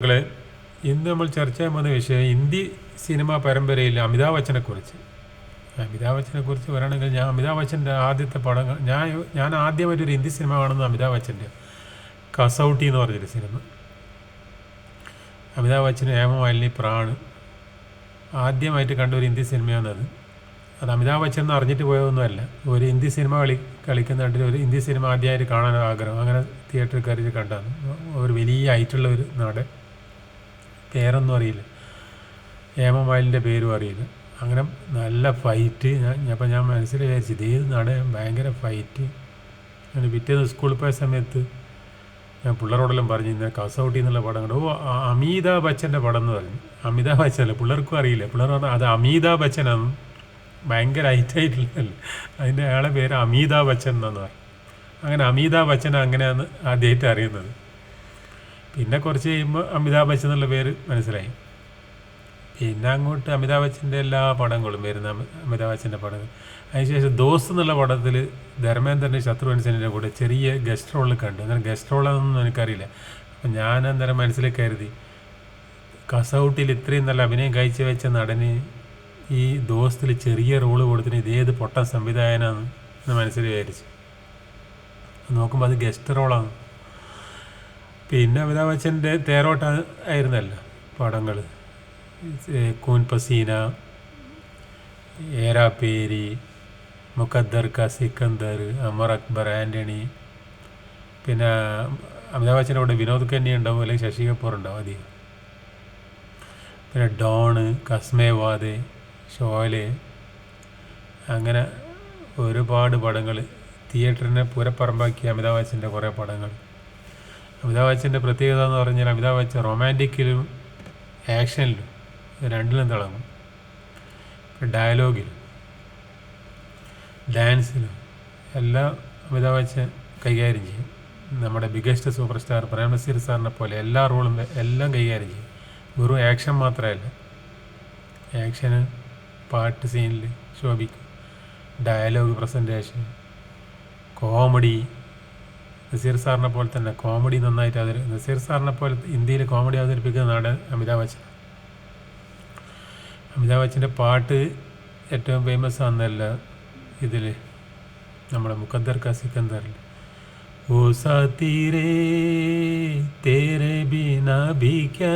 മക്കളെ, ഇന്ന് നമ്മൾ ചർച്ച ചെയ്യാൻ പോകുന്ന വിഷയം ഹിന്ദി സിനിമാ പരമ്പരയിൽ അമിതാഭ് ബച്ചനെക്കുറിച്ച്. പറയുകയാണെങ്കിൽ അമിതാഭ് ബച്ചൻ്റെ ആദ്യത്തെ പടങ്ങൾ ഞാൻ ആദ്യമായിട്ടൊരു ഹിന്ദി സിനിമ കാണുന്നത് അമിതാഭ് ബച്ചൻ്റെ കസൗട്ടി എന്ന് പറഞ്ഞൊരു സിനിമ. അമിതാഭ് ബച്ചനും ഹേമമാലിനി പ്രാണ് ആദ്യമായിട്ട് കണ്ട ഒരു ഹിന്ദി സിനിമയാണത്. അത് അമിതാഭ് ബച്ചൻ എന്ന് അറിഞ്ഞിട്ട് പോയതൊന്നുമല്ല. ഒരു ഹിന്ദി സിനിമ കളിക്കുന്നുണ്ട്. ഒരു ഹിന്ദി സിനിമ ആദ്യമായിട്ട് കാണാൻ ആഗ്രഹം, അങ്ങനെ തിയേറ്ററിൽ കയറി കണ്ടാണ്. ഒരു വലിയ ഹൈറ്റുള്ള ഒരു നാട്, പേരൊന്നും അറിയില്ല, ഹേമമാലിൻ്റെ പേരും അറിയില്ല. അങ്ങനെ നല്ല ഫൈറ്റ്. ഞാൻ മനസ്സിൽ വിചാരിച്ചു ഇതേത് നാട്, ഭയങ്കര ഫൈറ്റ്. അങ്ങനെ പിറ്റേന്ന് സ്കൂളിൽ പോയ സമയത്ത് ഞാൻ പിള്ളേരോടെല്ലാം പറഞ്ഞു ഇന്നലെ കസൗട്ടി എന്നുള്ള പടം കണ്ടു. അമിതാഭ് ബച്ചൻ്റെ പടം എന്ന് പറഞ്ഞു. അമിതാഭ് ബച്ചനല്ല, പിള്ളേർക്കും അറിയില്ല. പിള്ളേർ പറഞ്ഞു അത് അമിതാഭ് ബച്ചനാണ്, ഭയങ്കര ഹൈറ്റായിട്ടില്ലല്ലേ, അതിൻ്റെ അയാളെ പേര് അമിതാഭ് ബച്ചൻ എന്നാന്ന് പറയും. അങ്ങനെ അമിതാഭ് ബച്ചൻ അങ്ങനെയാണ് ആദ്യമായിട്ട് അറിയുന്നത്. പിന്നെ കുറച്ച് കഴിയുമ്പോൾ അമിതാഭ് ബച്ചൻ എന്നുള്ള പേര് മനസ്സിലായി. പിന്നെ അങ്ങോട്ട് അമിതാഭ് ബച്ചൻ്റെ എല്ലാ പടങ്ങളും വരുന്ന അമിതാഭ് ബച്ചൻ്റെ പടങ്ങൾ. അതിനുശേഷം ദോസ്ത് എന്നുള്ള പടത്തിൽ ധർമ്മേന്ദ്രൻ്റെ ശത്രുഘ്നൻ സിൻഹയുടെ കൂടെ ചെറിയ ഗസ്റ്റ് റോളിൽ കണ്ടു. അങ്ങനെ ഗസ്റ്റ് റോളാണെന്നൊന്നും എനിക്കറിയില്ല. അപ്പം ഞാൻ അന്നേരം മനസ്സിലേക്ക് കരുതി കസൗട്ടിയിൽ ഇത്രയും നല്ല അഭിനയം കാഴ്ചവെച്ച നടന് ഈ ദോസ്തിൽ ചെറിയ റോള് കൊടുത്തിന് ഇതേത് പൊട്ട സംവിധായകനാന്ന് മനസ്സിൽ വിചാരിച്ചു. നോക്കുമ്പോൾ അത് ഗസ്റ്റ് റോളാണ്. പിന്നെ അമിതാഭ് ബച്ചൻ്റെ തേരോട്ട ആയിരുന്നല്ലോ പടങ്ങൾ. കൂൻ പസീന, ഏരാ പേരി, മുഖദ്ദർ കാ സിക്കന്ദർ, അമർ അക്ബർ ആൻ്റണി. പിന്നെ അമിതാഭ് ബച്ചൻ്റെ കൂടെ വിനോദ് ഖന്ന ഉണ്ടാവും, അല്ലെങ്കിൽ ശശി കപൂർ ഉണ്ടാവും അധികം. പിന്നെ ഡോണ്, കസ്മേ വാദേ, ഷോലെ, അങ്ങനെ ഒരുപാട് പടങ്ങൾ തിയേറ്ററിനെ പൂരപ്പറമ്പാക്കിയ അമിതാഭ് ബച്ചൻ്റെ കുറേ പടങ്ങൾ. അമിതാഭ് ബച്ചൻ്റെ പ്രത്യേകത എന്ന് പറഞ്ഞാൽ അമിതാഭ് ബച്ചൻ റൊമാൻറ്റിക്കിലും ആക്ഷനിലും രണ്ടിലും തിളങ്ങും. ഡയലോഗിലും ഡാൻസിലും എല്ലാം അമിതാഭ് ബച്ചൻ കൈകാര്യം ചെയ്യും. നമ്മുടെ biggest super star Prem Nazir സാറിനെ പോലെ എല്ലാ റോളും എല്ലാം കൈകാര്യം ചെയ്യും. വെറും ആക്ഷൻ മാത്രമല്ല, ആക്ഷന് പാട്ട് സീനിൽ ശോഭിക്കും, ഡയലോഗ് പ്രസൻറ്റേഷൻ, കോമഡി. നസീർ സാറിനെ പോലെ തന്നെ കോമഡി നന്നായിട്ട് നസീർ സാറിനെ പോലെ ഇന്ത്യയിൽ കോമഡി അവതരിപ്പിക്കുന്ന നാട് അമിതാഭ് ബച്ചൻ. അമിതാഭ് ബച്ചൻ്റെ പാട്ട് ഏറ്റവും ഫേമസ് ആണെന്നല്ല ഇതിൽ നമ്മുടെ മുഖദ്ദർ കാ സിക്കന്ദറിൽ ഓ സാത്തി രേ തേരെ ബിനാ ഭി ക്യാ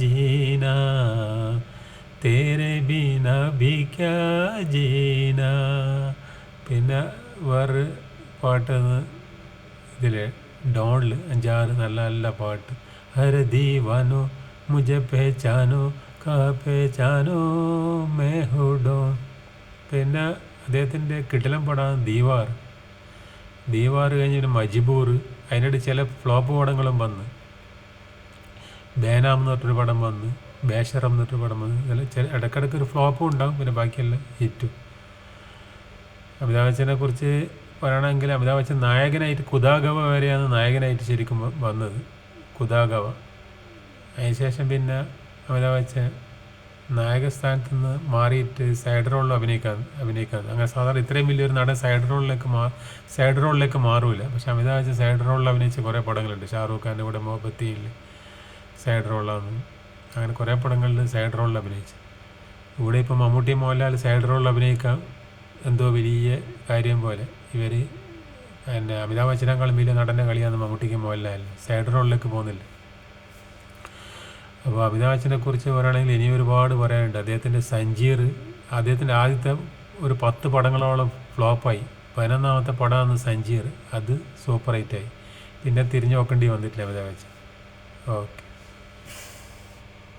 ജീനാ, തേരെ ബിനാ ഭി ക്യാ ജീനാ. പിന്നെ വേറെ പാട്ടെന്ന് ഇതിൽ ഡോണിൽ 5-6 നല്ല നല്ല പാട്ട്. ഹര ദീവാനോ മുझे പഹചാനോ കാ പഹചാനോ മേ ഹൂ ഡോൺ. പിന്നെ അദ്ദേഹത്തിൻ്റെ കിടിലം പടമാണ് ദീവാർ. ദീവാർ കഴിഞ്ഞൊരു മജ്ബൂർ. അതിനിടെ ചില ഫ്ലോപ്പ് പടങ്ങളും വന്ന്, ബേനാം എന്ന് പറഞ്ഞൊരു പടം വന്ന്, ബേഷറം എന്നൊരു പടം വന്ന്. ഇതിൽ ഇടയ്ക്കിടയ്ക്ക് ഒരു ഫ്ലോപ്പും ഉണ്ടാകും, പിന്നെ ബാക്കിയെല്ലാം ഹിറ്റും. അമിതാഭ് ബച്ചനെ കുറിച്ച് പറയുകയാണെങ്കിൽ അമിതാഭ് ബച്ചൻ നായകനായിട്ട് കുദാഗവ വരെയാണ് നായകനായിട്ട് ശരിക്കും വന്നത്, കുദാഗവ. അതിനുശേഷം പിന്നെ അമിതാഭ് ബച്ചൻ നായകസ്ഥാനത്ത് നിന്ന് മാറിയിട്ട് സൈഡ് റോളിൽ അഭിനയിക്കാൻ. അങ്ങനെ സാധാരണ ഇത്രയും വലിയൊരു നടൻ സൈഡ് റോളിലേക്ക് മാറൂല. പക്ഷെ അമിതാഭ് ബച്ചൻ സൈഡ് റോളിൽ അഭിനയിച്ച കുറേ പടങ്ങളുണ്ട്. ഷാറൂഖ് ഖാൻ്റെ കൂടെ മൊഹബത്തീനിൽ സൈഡ് റോളാണ്. അങ്ങനെ കുറേ പടങ്ങളിൽ സൈഡ് റോളിൽ അഭിനയിച്ചു. ഇവിടെ ഇപ്പോൾ മമ്മൂട്ടി മോഹൻലാൽ സൈഡ് റോളിൽ അഭിനയിക്കാൻ എന്തോ വലിയ കാര്യം പോലെ. ഇവർ പിന്നെ അമിതാഭ് ബച്ചനേക്കാളും വലിയ നടൻ്റെ കളിയാണ് മമ്മൂട്ടിക്ക് മോഹൻലാൽ, സൈഡ് റോളിലേക്ക് പോകുന്നില്ല. അപ്പോൾ അമിതാഭ് ബച്ചനെ കുറിച്ച് പറയുകയാണെങ്കിൽ ഇനി ഒരുപാട് പറയാനുണ്ട്. അദ്ദേഹത്തിൻ്റെ ആദ്യത്തെ ഒരു 10 പടങ്ങളോളം ഫ്ലോപ്പായി. 11ാമത്തെ പടമാണ് സഞ്ജീർ. അത് സൂപ്പർ ഹിറ്റായി. പിന്നെ തിരിഞ്ഞു നോക്കേണ്ടി വന്നിട്ടില്ല അമിതാഭ് ബച്ചൻ. ഓക്കെ.